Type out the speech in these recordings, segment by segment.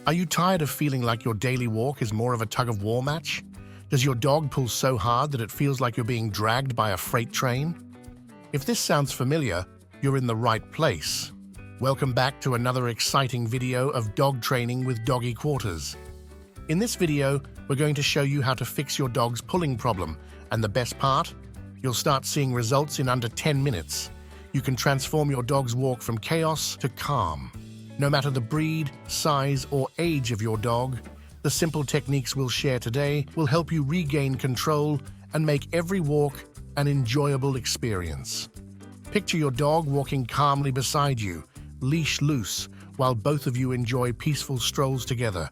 Are you tired of feeling like your daily walk is more of a tug-of-war match? Does your dog pull so hard that it feels like you're being dragged by a freight train? If this sounds familiar, you're in the right place. Welcome back to another exciting video of dog training with Doggy Quarters. In this video, we're going to show you how to fix your dog's pulling problem, and the best part? You'll start seeing results in under 10 minutes. You can transform your dog's walk from chaos to calm. No matter the breed, size, or age of your dog, the simple techniques we'll share today will help you regain control and make every walk an enjoyable experience. Picture your dog walking calmly beside you, leash loose, while both of you enjoy peaceful strolls together.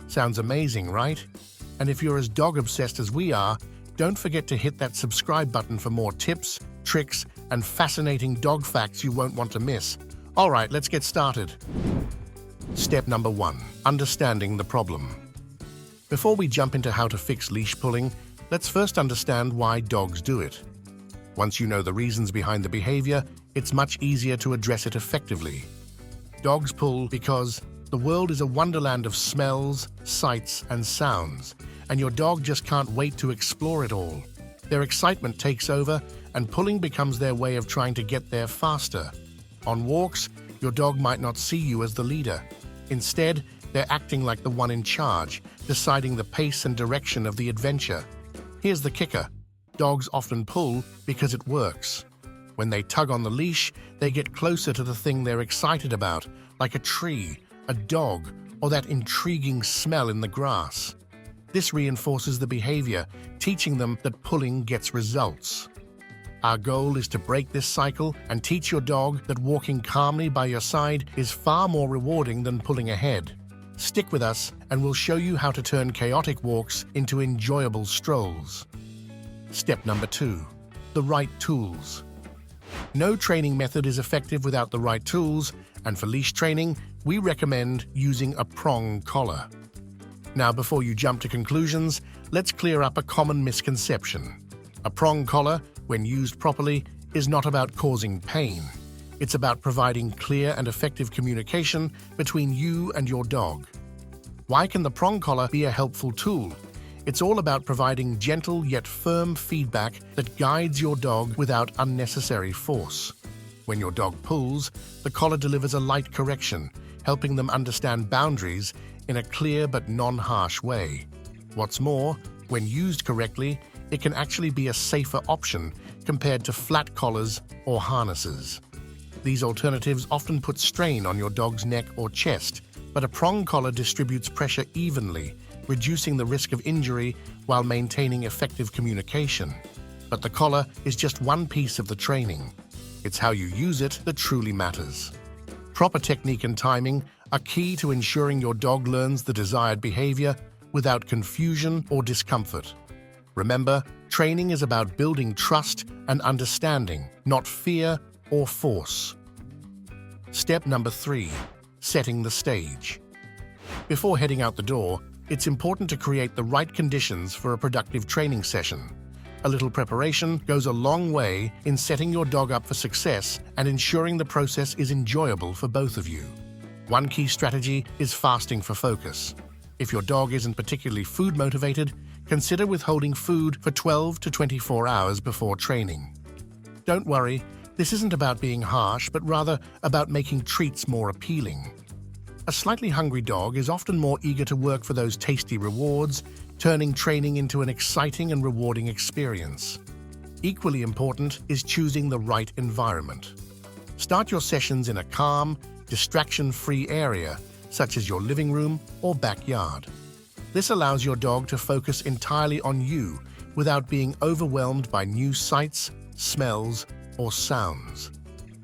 Sounds amazing, right? And if you're as dog-obsessed as we are, don't forget to hit that subscribe button for more tips, tricks, and fascinating dog facts you won't want to miss. All right, let's get started. Step number 1. Understanding the problem. Before we jump into how to fix leash pulling, let's first understand why dogs do it. Once you know the reasons behind the behavior, it's much easier to address it effectively. Dogs pull because the world is a wonderland of smells, sights, and sounds, and your dog just can't wait to explore it all. Their excitement takes over, and pulling becomes their way of trying to get there faster. On walks, your dog might not see you as the leader. Instead, they're acting like the one in charge, deciding the pace and direction of the adventure. Here's the kicker. Dogs often pull because it works. When they tug on the leash, they get closer to the thing they're excited about, like a tree, a dog, or that intriguing smell in the grass. This reinforces the behavior, teaching them that pulling gets results. Our goal is to break this cycle and teach your dog that walking calmly by your side is far more rewarding than pulling ahead. Stick with us and we'll show you how to turn chaotic walks into enjoyable strolls. Step number 2. The right tools. No training method is effective without the right tools, and for leash training, we recommend using a prong collar. Now, before you jump to conclusions, let's clear up a common misconception. A prong collar, when used properly, is not about causing pain. It's about providing clear and effective communication between you and your dog. Why can the prong collar be a helpful tool? It's all about providing gentle yet firm feedback that guides your dog without unnecessary force. When your dog pulls, the collar delivers a light correction, helping them understand boundaries in a clear but non-harsh way. What's more, when used correctly, it can actually be a safer option compared to flat collars or harnesses. These alternatives often put strain on your dog's neck or chest, but a prong collar distributes pressure evenly, reducing the risk of injury while maintaining effective communication. But the collar is just one piece of the training. It's how you use it that truly matters. Proper technique and timing are key to ensuring your dog learns the desired behavior without confusion or discomfort. Remember, training is about building trust and understanding, not fear or force. Step number 3. Setting the stage. Before heading out the door, it's important to create the right conditions for a productive training session. A little preparation goes a long way in setting your dog up for success and ensuring the process is enjoyable for both of you. One key strategy is fasting for focus. If your dog isn't particularly food motivated, consider withholding food for 12 to 24 hours before training. Don't worry, this isn't about being harsh, but rather about making treats more appealing. A slightly hungry dog is often more eager to work for those tasty rewards, turning training into an exciting and rewarding experience. Equally important is choosing the right environment. Start your sessions in a calm, distraction-free area, such as your living room or backyard. This allows your dog to focus entirely on you without being overwhelmed by new sights, smells, or sounds.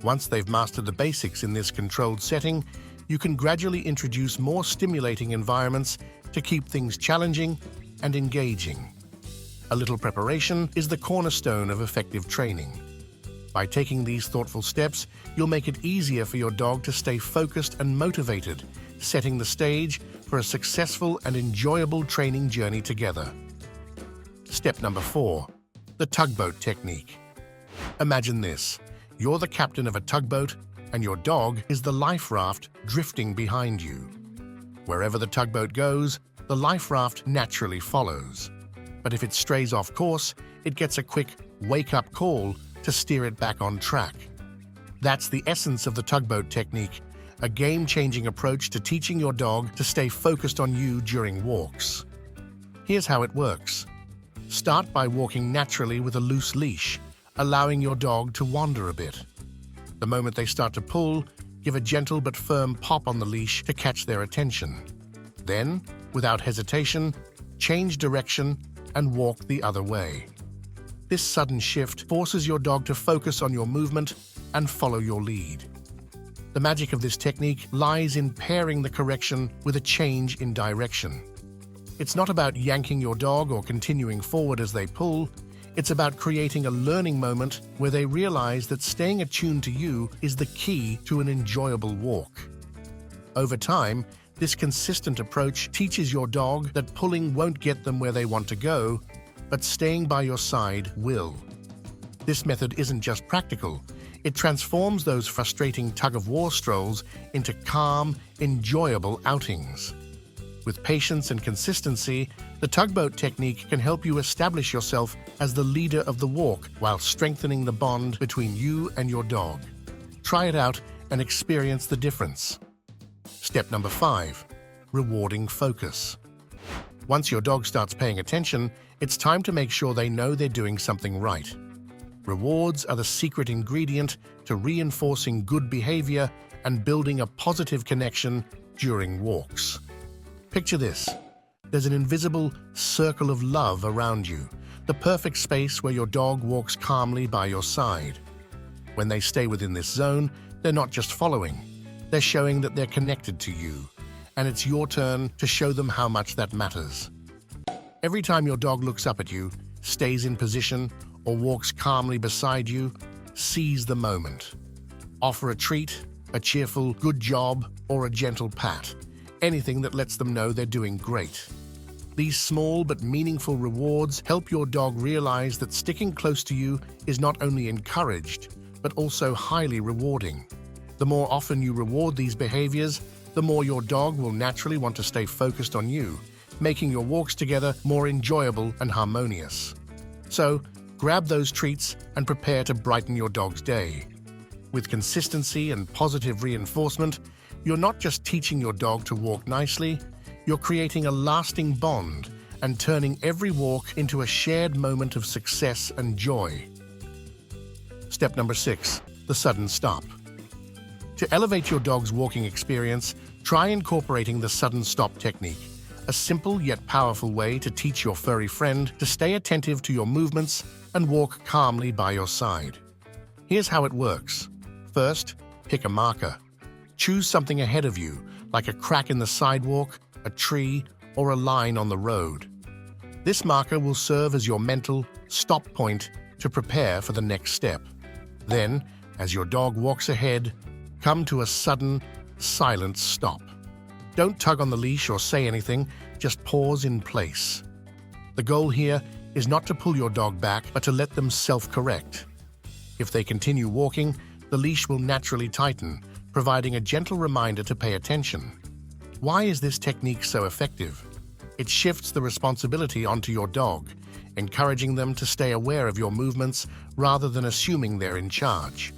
Once they've mastered the basics in this controlled setting, you can gradually introduce more stimulating environments to keep things challenging and engaging. A little preparation is the cornerstone of effective training. By taking these thoughtful steps, you'll make it easier for your dog to stay focused and motivated, setting the stage for a successful and enjoyable training journey together. Step number 4. The tugboat technique. Imagine this. You're the captain of a tugboat, and your dog is the life raft drifting behind you. Wherever the tugboat goes, the life raft naturally follows. But if it strays off course, it gets a quick wake-up call to steer it back on track. That's the essence of the tugboat technique, a game-changing approach to teaching your dog to stay focused on you during walks. Here's how it works. Start by walking naturally with a loose leash, allowing your dog to wander a bit. The moment they start to pull, give a gentle but firm pop on the leash to catch their attention. Then, without hesitation, change direction and walk the other way. This sudden shift forces your dog to focus on your movement and follow your lead. The magic of this technique lies in pairing the correction with a change in direction. It's not about yanking your dog or continuing forward as they pull. It's about creating a learning moment where they realize that staying attuned to you is the key to an enjoyable walk. Over time, this consistent approach teaches your dog that pulling won't get them where they want to go, but staying by your side will. This method isn't just practical. It transforms those frustrating tug-of-war strolls into calm, enjoyable outings. With patience and consistency, the tugboat technique can help you establish yourself as the leader of the walk while strengthening the bond between you and your dog. Try it out and experience the difference. Step number 5. Rewarding focus. Once your dog starts paying attention, it's time to make sure they know they're doing something right. Rewards are the secret ingredient to reinforcing good behavior and building a positive connection during walks. Picture this. There's an invisible circle of love around you, the perfect space where your dog walks calmly by your side. When they stay within this zone, they're not just following, they're showing that they're connected to you, and it's your turn to show them how much that matters. Every time your dog looks up at you, stays in position, or walks calmly beside you, seize the moment. Offer a treat, a cheerful good job, or a gentle pat. Anything that lets them know they're doing great. These small but meaningful rewards help your dog realize that sticking close to you is not only encouraged, but also highly rewarding. The more often you reward these behaviors, the more your dog will naturally want to stay focused on you, making your walks together more enjoyable and harmonious. So, grab those treats and prepare to brighten your dog's day. With consistency and positive reinforcement, you're not just teaching your dog to walk nicely, you're creating a lasting bond and turning every walk into a shared moment of success and joy. Step number 6, the sudden stop. To elevate your dog's walking experience, try incorporating the sudden stop technique, a simple yet powerful way to teach your furry friend to stay attentive to your movements and walk calmly by your side. Here's how it works. First, pick a marker. Choose something ahead of you, like a crack in the sidewalk, a tree, or a line on the road. This marker will serve as your mental stop point to prepare for the next step. Then, as your dog walks ahead, come to a sudden, silent stop. Don't tug on the leash or say anything, just pause in place. The goal here is not to pull your dog back, but to let them self-correct. If they continue walking, the leash will naturally tighten, providing a gentle reminder to pay attention. Why is this technique so effective? It shifts the responsibility onto your dog, encouraging them to stay aware of your movements rather than assuming they're in charge.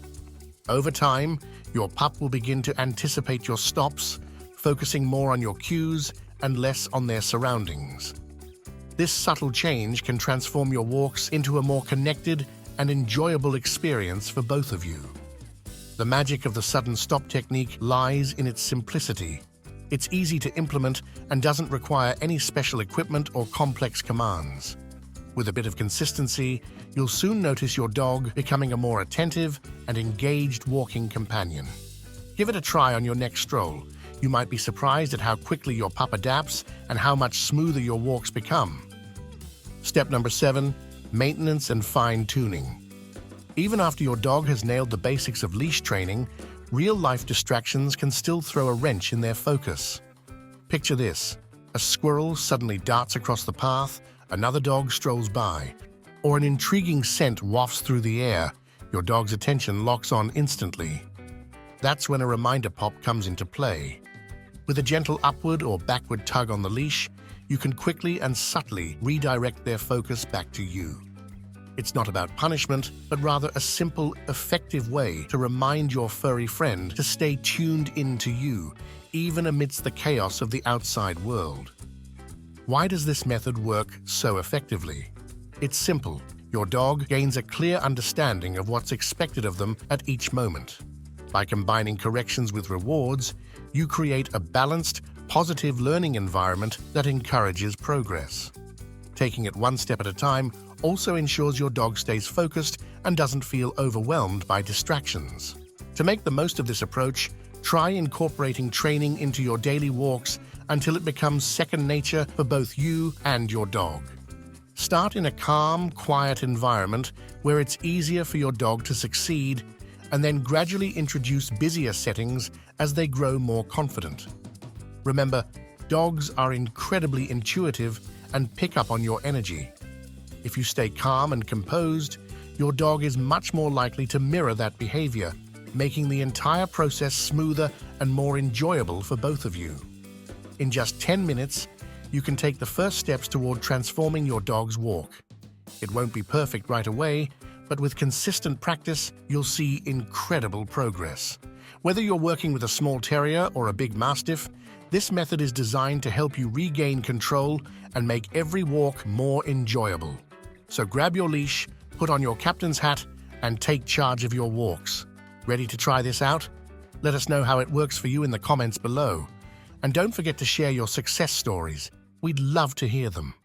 Over time, your pup will begin to anticipate your stops, focusing more on your cues and less on their surroundings. This subtle change can transform your walks into a more connected and enjoyable experience for both of you. The magic of the sudden stop technique lies in its simplicity. It's easy to implement and doesn't require any special equipment or complex commands. With a bit of consistency, you'll soon notice your dog becoming a more attentive and engaged walking companion. Give it a try on your next stroll. You might be surprised at how quickly your pup adapts and how much smoother your walks become. Step number 7, maintenance and fine-tuning. Even after your dog has nailed the basics of leash training, real-life distractions can still throw a wrench in their focus. Picture this. A squirrel suddenly darts across the path, another dog strolls by, or an intriguing scent wafts through the air. Your dog's attention locks on instantly. That's when a reminder pop comes into play. With a gentle upward or backward tug on the leash, you can quickly and subtly redirect their focus back to you. It's not about punishment, but rather a simple, effective way to remind your furry friend to stay tuned into you, even amidst the chaos of the outside world. Why does this method work so effectively? It's simple. Your dog gains a clear understanding of what's expected of them at each moment. By combining corrections with rewards, you create a balanced, positive learning environment that encourages progress. Taking it one step at a time also ensures your dog stays focused and doesn't feel overwhelmed by distractions. To make the most of this approach, try incorporating training into your daily walks until it becomes second nature for both you and your dog. Start in a calm, quiet environment where it's easier for your dog to succeed, and then gradually introduce busier settings as they grow more confident. Remember, dogs are incredibly intuitive and pick up on your energy. If you stay calm and composed, your dog is much more likely to mirror that behavior, making the entire process smoother and more enjoyable for both of you. In just 10 minutes, you can take the first steps toward transforming your dog's walk. It won't be perfect right away, but with consistent practice, you'll see incredible progress. Whether you're working with a small terrier or a big mastiff, this method is designed to help you regain control and make every walk more enjoyable. So grab your leash, put on your captain's hat, and take charge of your walks. Ready to try this out? Let us know how it works for you in the comments below. And don't forget to share your success stories. We'd love to hear them.